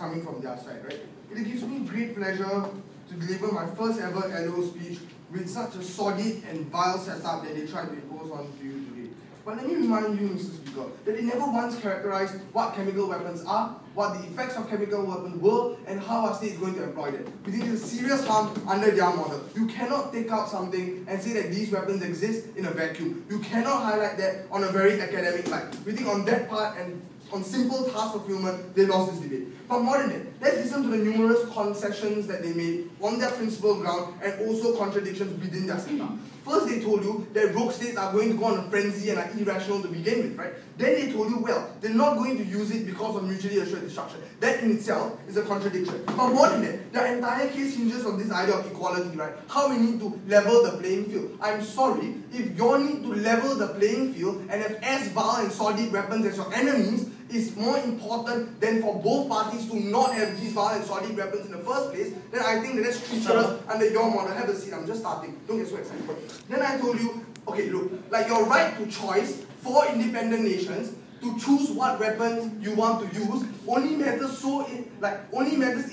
coming from their side, right? It gives me great pleasure to deliver my first ever LO speech with such a sordid and vile setup that they tried to impose on to you today. But let me remind you, Mr. Speaker, that they never once characterized what chemical weapons are, what the effects of chemical weapons were, and how our state is going to employ them. We think it's a serious harm under their model. You cannot take out something and say that these weapons exist in a vacuum. You cannot highlight that on a very academic line. We think on that part and on simple task fulfillment, they lost this debate. But more than that, let's listen to the numerous concessions that they made on their principle ground and also contradictions within their setup. First, they told you that rogue states are going to go on a frenzy and are irrational to begin with, right? Then they told you, well, they're not going to use it because of mutually assured destruction. That in itself is a contradiction. But more than that, their entire case hinges on this idea of equality, right? How we need to level the playing field. I'm sorry, if your need to level the playing field and have as vile and sordid weapons as your enemies is more important than for both parties to not have these vile and sordid weapons in the first place, then I think that that's treacherous under your model. Have a seat, I'm just starting. Don't get so excited. Then I told you, okay, look, like your right to choice for independent nations to choose what weapons you want to use only matters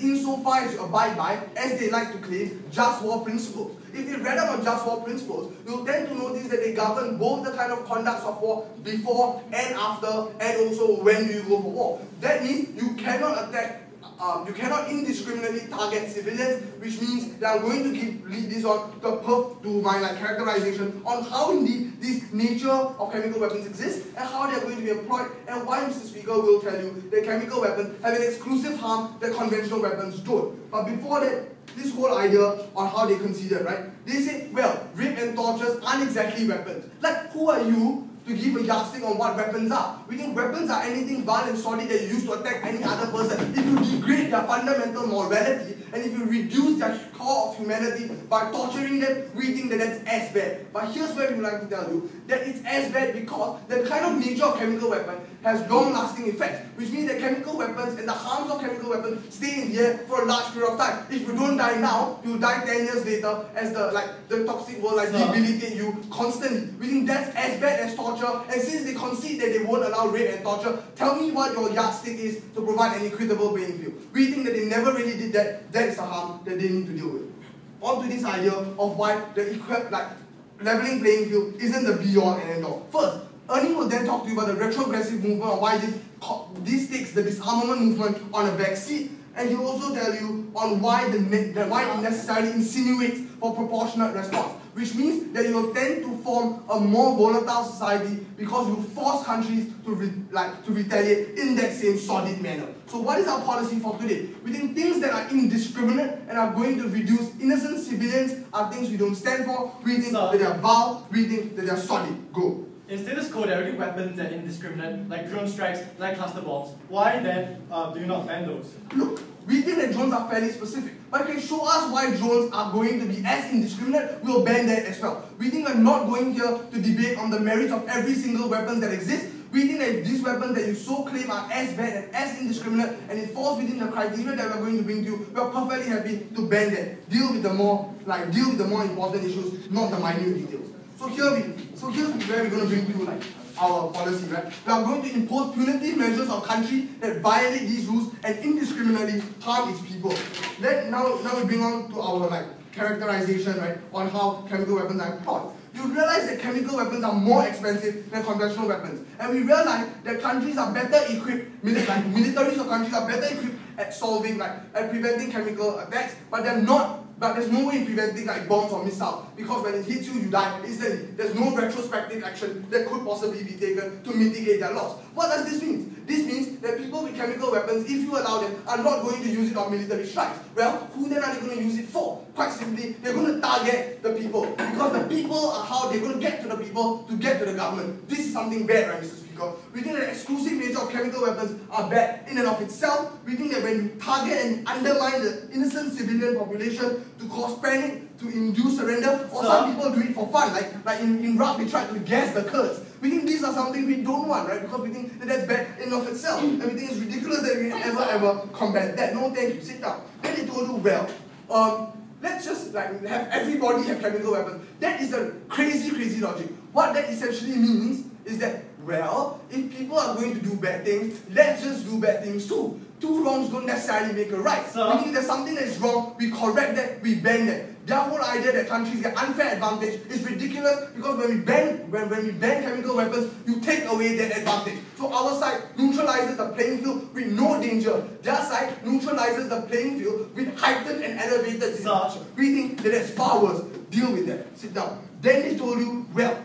insofar as you abide by, as they like to claim, just war principles. If they read up on just war principles, you'll tend to notice that they govern both the kind of conducts of war before and after, and also when do you go for war. That means you cannot attack. You cannot indiscriminately target civilians, which means that I'm going to lead this on to my characterization on how indeed this nature of chemical weapons exists and how they are going to be employed, and why Mr. Speaker will tell you that chemical weapons have an exclusive harm that conventional weapons don't. But before that, this whole idea on how they consider, right? They say, well, rape and tortures aren't exactly weapons. Like, who are you to give a yardstick on what weapons are? We think weapons are anything vile and sordid that you use to attack any other person. If you degrade their fundamental morality and if you reduce their core of humanity by torturing them, we think that that's as bad. But here's where we would like to tell you that it's as bad because the kind of nature of chemical weapon has long-lasting effects, which means that chemical weapons and the harms of chemical weapons stay in the air for a large period of time. If you don't die now, you'll die 10 years later as the toxic will debilitate you constantly. We think that's as bad as torture, and since they concede that they won't allow rape and torture, tell me what your yardstick is to provide an equitable playing field. We think that they never really did that. That is the harm that they need to deal with. On to this idea of why the leveling playing field isn't the be-all and end-all. First, Ernie will then talk to you about the retrogressive movement, or why this takes the disarmament movement on a back seat, and he'll also tell you on why it necessarily insinuates for proportionate response, which means that you will tend to form a more volatile society because you force countries to retaliate in that same sordid manner. So what is our policy for today? We think things that are indiscriminate and are going to reduce innocent civilians are things we don't stand for. We think that they are vile, we think that they are sordid. Go. In status quo, there are already weapons that are indiscriminate, like drone strikes, like cluster bombs. Why then do you not ban those? Look, we think that drones are fairly specific, but if you can show us why drones are going to be as indiscriminate, we'll ban that as well. We think we're not going here to debate on the merits of every single weapon that exists. We think that if these weapons that you so claim are as bad and as indiscriminate, and it falls within the criteria that we're going to bring to you, we're perfectly happy to ban that. Deal with the more important issues, not the minute details. So here's where we're going to bring to you our policy, right? We are going to impose punitive measures on countries that violate these rules and indiscriminately harm its people. Now we bring on to our characterization, right, on how chemical weapons are employed. You realize that chemical weapons are more expensive than conventional weapons, and we realize that countries are better equipped, militaries of countries are better equipped at preventing chemical attacks, but they're not. But there's no way in preventing bombs or missiles, because when it hits you, you die instantly. There's no retrospective action that could possibly be taken to mitigate their loss. What does this mean? This means that people with chemical weapons, if you allow them, are not going to use it on military strikes. Well, who then are they going to use it for? Quite simply, they're going to target the people, because the people are how they're going to get to the people to get to the government. This is something bad, right, Mr. Speaker? We think that the exclusive nature of chemical weapons are bad in and of itself. We think that when you target and undermine the innocent civilian population to cause panic, to induce surrender, or some people do it for fun, like in Iraq they tried to gas the Kurds. We think these are something we don't want, right? Because we think that that's bad in and of itself, and we think it's ridiculous that we can ever combat that. No, thank you. Sit down. Then they told you, well, let's just have everybody have chemical weapons. That is a crazy logic. What that essentially means is that Well, if people are going to do bad things, let's just do bad things too. Two wrongs don't necessarily make a right. Meaning if there's something that is wrong, we correct that, we ban that. Their whole idea that countries get unfair advantage is ridiculous because when we ban chemical weapons, you take away that advantage. So our side neutralizes the playing field with no danger. Their side neutralizes the playing field with heightened and elevated danger. We think that it's far worse. Deal with that. Sit down. Then they told you, well,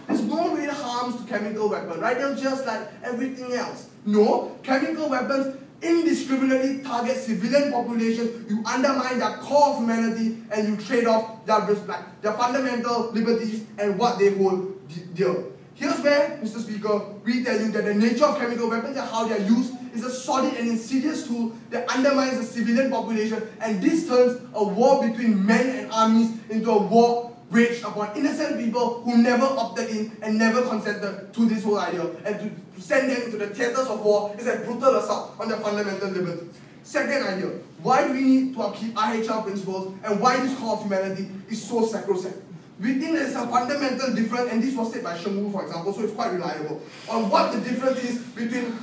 there's no real harms to chemical weapons, right? They're just like everything else. No, chemical weapons indiscriminately target civilian populations, you undermine their core of humanity, and you trade off their fundamental liberties and what they hold dear. Here's where, Mr. Speaker, we tell you that the nature of chemical weapons and how they are used is a solid and insidious tool that undermines the civilian population, and this turns a war between men and armies into a war waged upon innocent people who never opted in and never consented to this whole idea, and to send them into the theatres of war is a brutal assault on their fundamental liberties. Second idea, why do we need to upkeep IHR principles and why this core of humanity is so sacrosanct? We think there's a fundamental difference, and this was said by Sheng Wu, for example, so it's quite reliable, on what the difference is between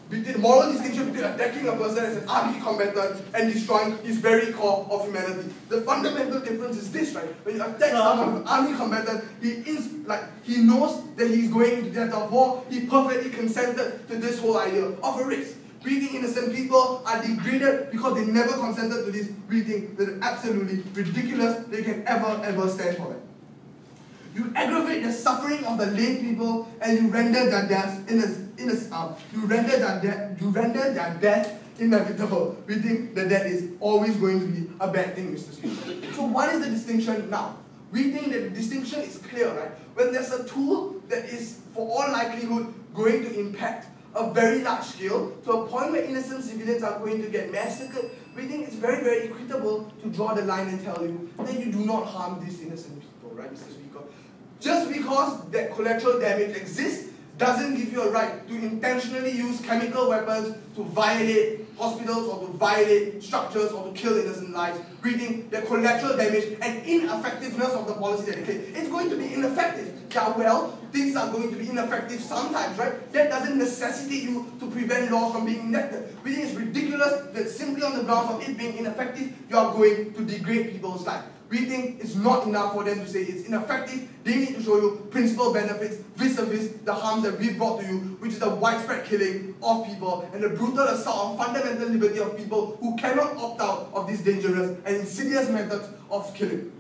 the moral distinction between attacking a person as an army combatant and destroying his very core of humanity. The fundamental difference is this, right? When you attack someone, an army combatant, he knows that he's going into death of war, he perfectly consented to this whole idea of a race. We think innocent people are degraded because they never consented to this. We think that it's absolutely ridiculous they can ever stand for that. You aggravate the suffering of the lay people and you render their death inevitable. We think that that is always going to be a bad thing, Mr. Speaker. So what is the distinction now? We think that the distinction is clear, right? When there's a tool that is, for all likelihood, going to impact a very large scale to a point where innocent civilians are going to get massacred, we think it's very, very equitable to draw the line and tell you that you do not harm these innocent people, right, Mr. Speaker? Just because that collateral damage exists doesn't give you a right to intentionally use chemical weapons to violate hospitals or to violate structures or to kill innocent lives. We think that collateral damage and ineffectiveness of the policy that they take, it's going to be ineffective. Yeah, well, things are going to be ineffective sometimes, right? That doesn't necessitate you to prevent laws from being enacted. We think it's ridiculous that simply on the grounds of it being ineffective, you are going to degrade people's lives. We think it's not enough for them to say it's ineffective. They need to show you principal benefits vis-a-vis the harms that we've brought to you, which is the widespread killing of people and the brutal assault on fundamental liberty of people who cannot opt out of these dangerous and insidious methods of killing.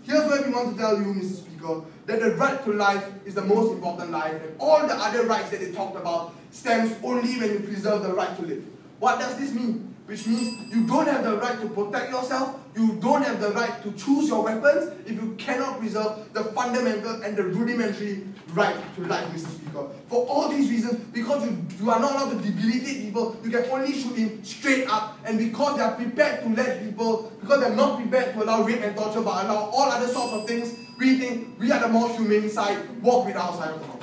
Here's where we want to tell you, Mr. Speaker, that the right to life is the most important life, and all the other rights that they talked about stems only when you preserve the right to live. What does this mean? Which means you don't have the right to protect yourself, you don't have the right to choose your weapons if you cannot preserve the fundamental and the rudimentary right to life, Mr. Speaker. For all these reasons, because you are not allowed to debilitate people, you can only shoot him straight up, and because they are prepared to let people, because they are not prepared to allow rape and torture but allow all other sorts of things, we think we are the more humane side, walk with our side of the house.